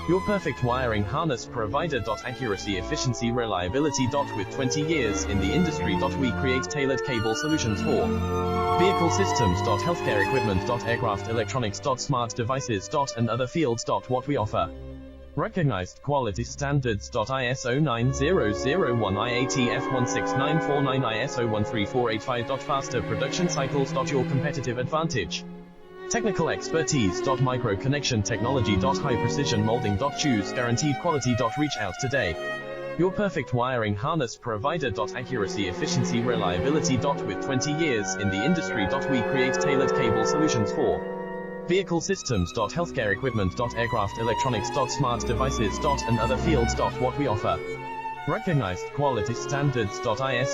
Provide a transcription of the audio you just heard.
Your perfect wiring harness provider. Accuracy, efficiency, reliability. With 20 years in the industry. We create tailored cable solutions for vehicle systems. Healthcare equipment. Aircraft electronics. Smart devices. And other fields. What we offer. Recognized quality standards. ISO 9001, IATF 16949, ISO 13485. Faster production cycles. Your competitive advantage. Technical expertise. Micro connection technology. High precision molding. Choose guaranteed quality. Reach out today. Your perfect wiring harness provider. Accuracy, efficiency, reliability. With 20 years in the industry. We create tailored cable solutions for vehicle systems. Healthcare equipment. Aircraft electronics. Smart devices. And other fields. What we offer. Recognized quality standards. ISO